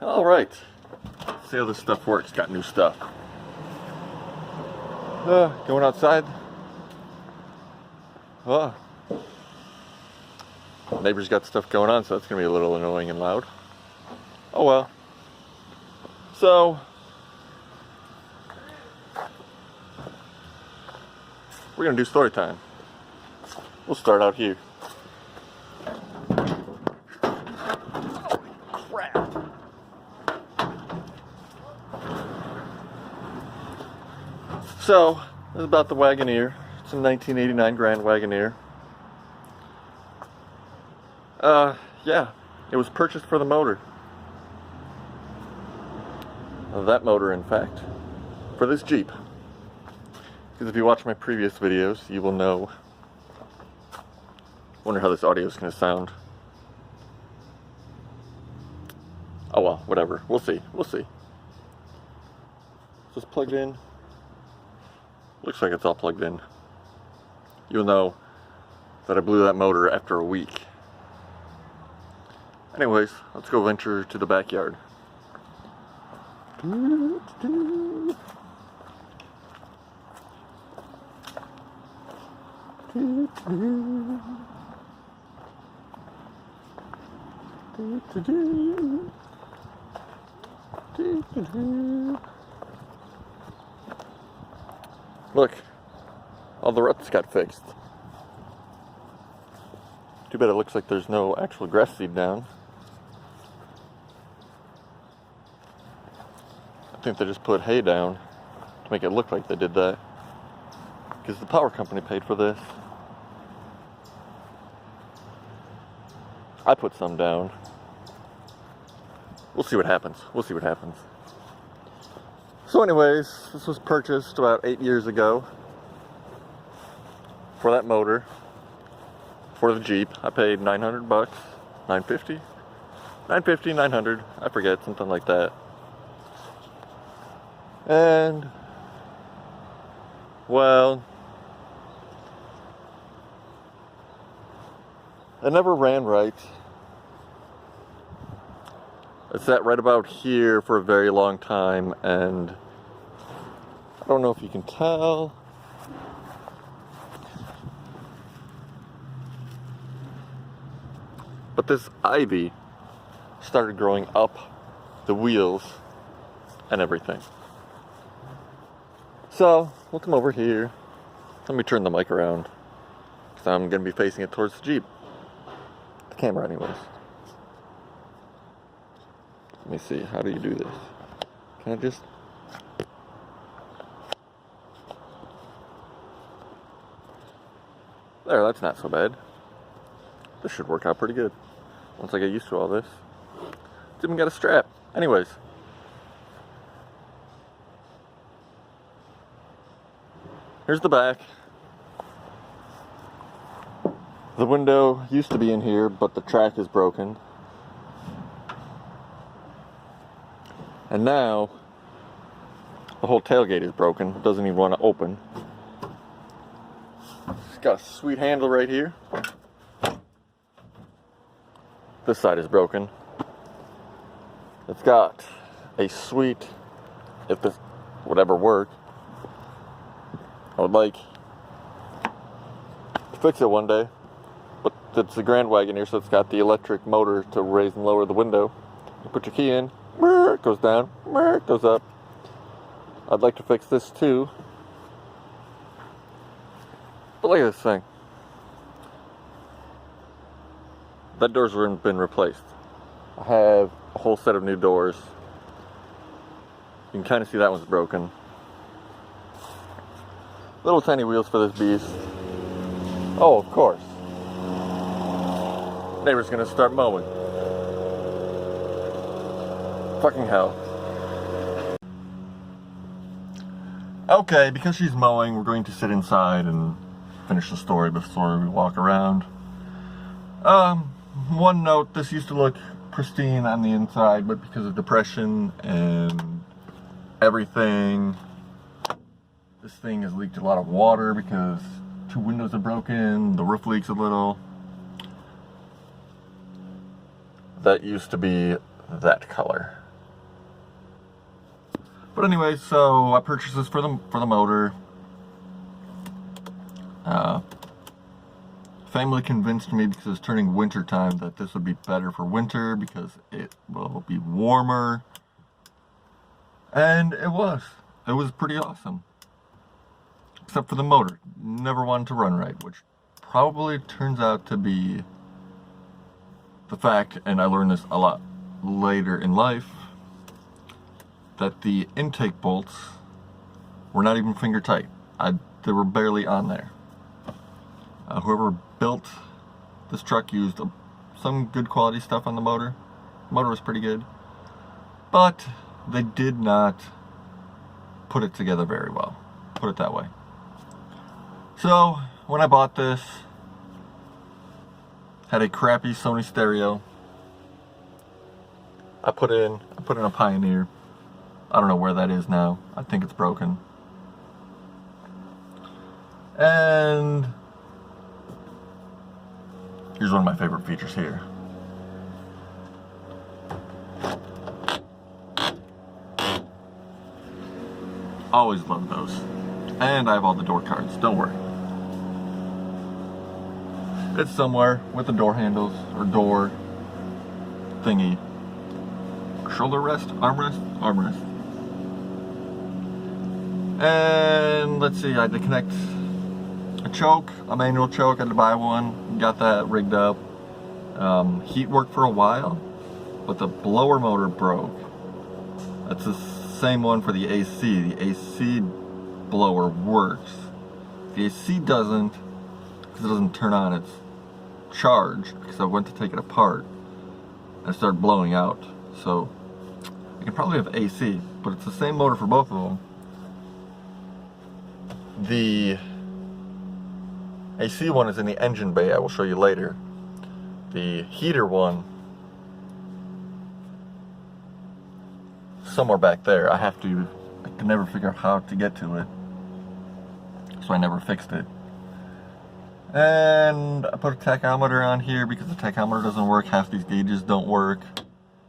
Alright, see how this stuff works. Got new stuff. Going outside. Neighbors got stuff going on, so that's going to be a little annoying and loud. Oh well. So, we're going to do story time. We'll start out here. Crap. So, this is about the Wagoneer. It's a 1989 Grand Wagoneer. Yeah, it was purchased for the motor. That motor, in fact, for this Jeep. Because if you watch my previous videos, you will know. Wonder how this audio is going to sound. Oh well, whatever. We'll see. We'll see. Is this plugged in? Looks like it's all plugged in. You'll know that I blew that motor after a week. Anyways, let's go venture to the backyard. Look, all the ruts got fixed. Too bad it looks like there's no actual grass seed down. I think they just put hay down to make it look like they did that. Because the power company paid for this. I put some down. We'll see what happens. We'll see what happens. So anyways, this was purchased about 8 years ago. For that motor. For the Jeep. I paid $900. $950? $950, $900. I forget, something like that. And, well, it never ran right. It sat right about here for a very long time, and I don't know if you can tell. But this ivy started growing up the wheels and everything. So, we'll come over here. Let me turn the mic around, because I'm going to be facing it towards the Jeep. The camera anyways. Let me see, how do you do this? Can I just... There, that's not so bad. This should work out pretty good. Once I get used to all this. It's even got a strap. Anyways. Here's the back. The window used to be in here, but the track is broken. And now, the whole tailgate is broken. It doesn't even want to open. It's got a sweet handle right here. This side is broken. It's got a sweet, if this would ever work, I would like to fix it one day, but it's a Grand Wagoneer, so it's got the electric motor to raise and lower the window. You put your key in, it goes down, it goes up. I'd like to fix this too. But look at this thing. That door's been replaced. I have a whole set of new doors. You can kind of see that one's broken. Little tiny wheels for this beast. Oh, of course. Neighbor's gonna start mowing. Fucking hell. Okay, because she's mowing, we're going to sit inside and finish the story before we walk around. One note, this used to look pristine on the inside, but because of depression and everything, this thing has leaked a lot of water because 2 windows are broken, the roof leaks a little. That used to be that color. But anyway, so I purchased this for the motor. Family convinced me because it's turning winter time that this would be better for winter because it will be warmer. And it was. It was pretty awesome. Except for the motor. Never wanted to run right, which probably turns out to be the fact, and I learned this a lot later in life, that the intake bolts were not even finger tight. They were barely on there. Whoever built this truck used some good quality stuff on the motor. The motor was pretty good, but they did not put it together very well, put it that way. So when I bought this, had a crappy Sony stereo. I put in a Pioneer. I don't know where that is now. I think it's broken. And here's one of my favorite features here. Always love those. And I have all the door cards, don't worry. It's somewhere with the door handles or door thingy. Shoulder rest, armrest, armrest. And let's see, I had to connect a choke, a manual choke. I had to buy one, got that rigged up. Heat worked for a while, but the blower motor broke. That's the same one for the AC. The AC blower works. The AC doesn't, because it doesn't turn on its charge, because I went to take it apart and it started blowing out. So I can probably have AC, but it's the same motor for both of them. The AC one is in the engine bay, I will show you later. The heater one, somewhere back there. I can never figure out how to get to it, so I never fixed it. And I put a tachometer on here because the tachometer doesn't work. Half these gauges don't work.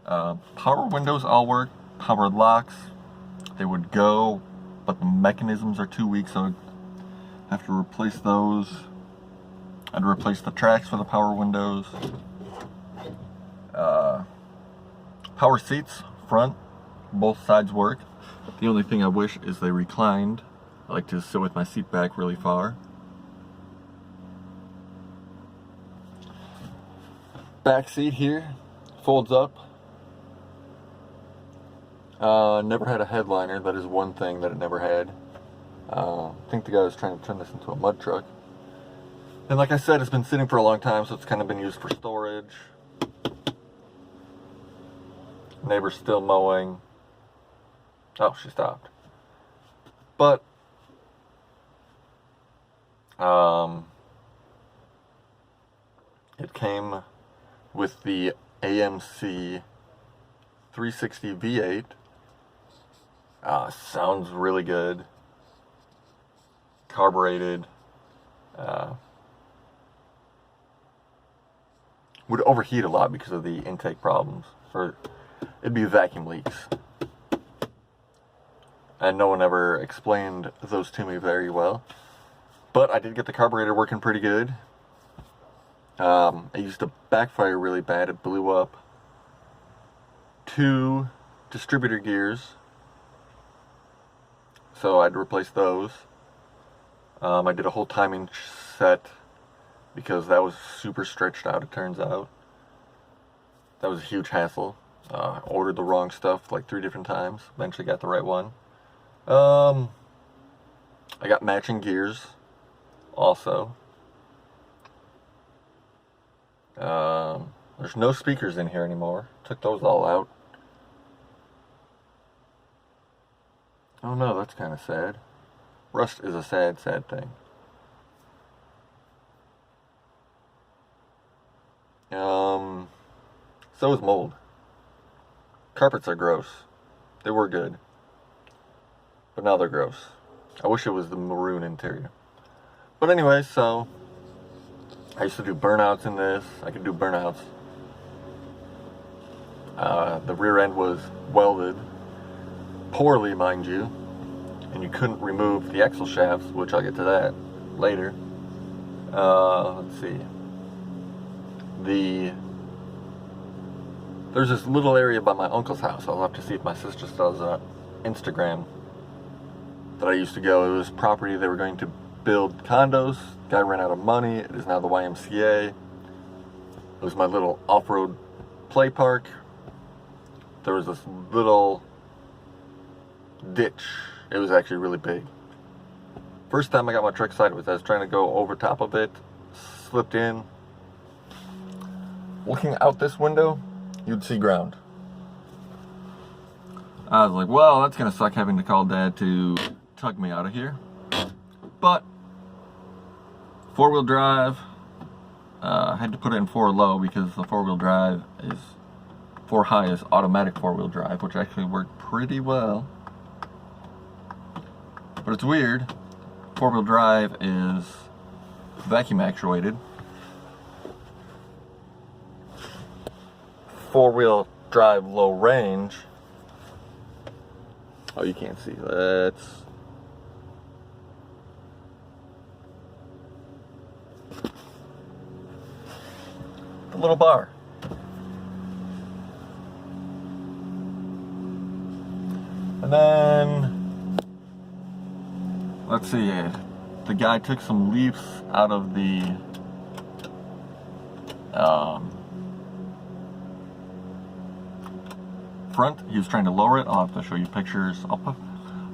Power windows all work. Power locks, they would go, but the mechanisms are too weak, so I have to replace those. I'd replace the tracks for the power windows. Power seats, front, both sides work. The only thing I wish is they reclined. I like to sit with my seat back really far. Back seat here folds up. Never had a headliner. That is one thing that it never had. I think the guy was trying to turn this into a mud truck. And like I said, it's been sitting for a long time, so it's kind of been used for storage. Neighbor's still mowing. Oh, she stopped. But it came with the AMC 360 V8. Sounds really good. Carbureted. Would overheat a lot because of the intake problems. Or it'd be vacuum leaks. And no one ever explained those to me very well. But I did get the carburetor working pretty good. I used to backfire really bad. It blew up 2 distributor gears. So I had to replace those. I did a whole timing set because that was super stretched out, it turns out. That was a huge hassle. Ordered the wrong stuff like 3 different times. Eventually got the right one. I got matching gears also. There's no speakers in here anymore. Took those all out. Oh no, that's kind of sad. Rust is a sad, sad thing. So is mold. Carpets are gross. They were good, but now they're gross. I wish it was the maroon interior. But anyway, so I used to do burnouts in this. I could do burnouts. The rear end was welded. poorly, mind you, and you couldn't remove the axle shafts, which I'll get to that later. Let's see. There's this little area by my uncle's house. I'll have to see if my sister still has an Instagram that I used to go. It was property they were going to build condos. Guy ran out of money. It is now the YMCA. It was my little off-road play park. There was this little ditch. It was actually really big. First time I got my truck sideways, I was trying to go over top of it, slipped in. Looking out this window, you'd see ground. I was like, well, that's gonna suck having to call Dad to tug me out of here. But four-wheel drive, I had to put it in 4 low because the four-wheel drive is 4 high is automatic four-wheel drive, which actually worked pretty well. But it's weird. Four-wheel drive is vacuum actuated. Four-wheel drive low range. Oh, you can't see. That's the little bar. And then, let's see, the guy took some leaves out of the front. He was trying to lower it. I'll have to show you pictures. I'll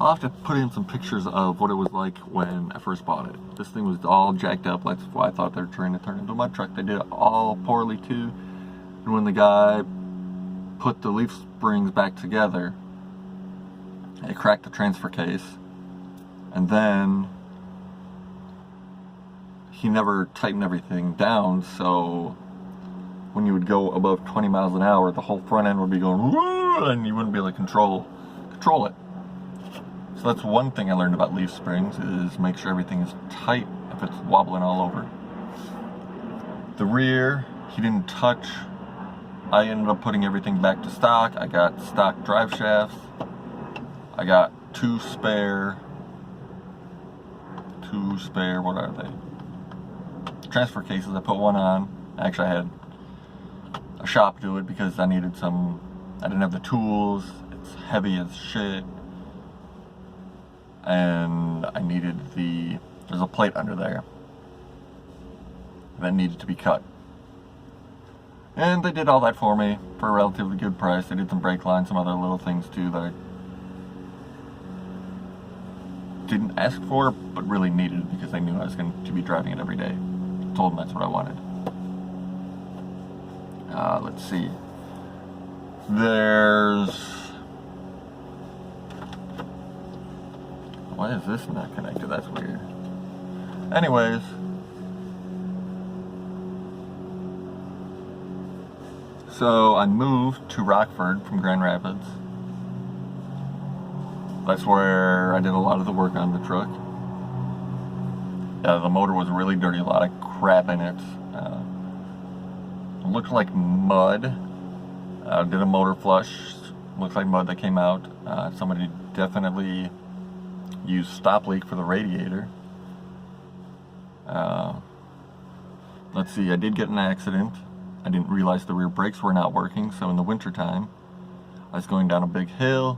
have to put in some pictures of what it was like when I first bought it. This thing was all jacked up. That's why I thought they were trying to turn it into my truck. They did it all poorly too. And when the guy put the leaf springs back together, it cracked the transfer case, and then he never tightened everything down, so when you would go above 20 miles an hour, the whole front end would be going woo, and you wouldn't be able to control it. So that's one thing I learned about leaf springs, is make sure everything is tight if it's wobbling all over. The rear, he didn't touch. I ended up putting everything back to stock. I got stock drive shafts. I got two spare, what are they? Transfer cases. I put one on. Actually, I had a shop do it because I needed some, I didn't have the tools. It's heavy as shit. And I needed there's a plate under there that needed to be cut. And they did all that for me for a relatively good price. They did some brake lines, some other little things too that I didn't ask for, but really needed because I knew I was going to be driving it every day. I told them that's what I wanted. Let's see. Why is this not connected? That's weird. Anyways. So I moved to Rockford from Grand Rapids. That's where I did a lot of the work on the truck. The motor was really dirty, a lot of crap in it. It looked like mud. Did a motor flush. Looked like mud that came out. Somebody definitely used stop leak for the radiator. Let's see, I did get in an accident. I didn't realize the rear brakes were not working, so in the wintertime, I was going down a big hill.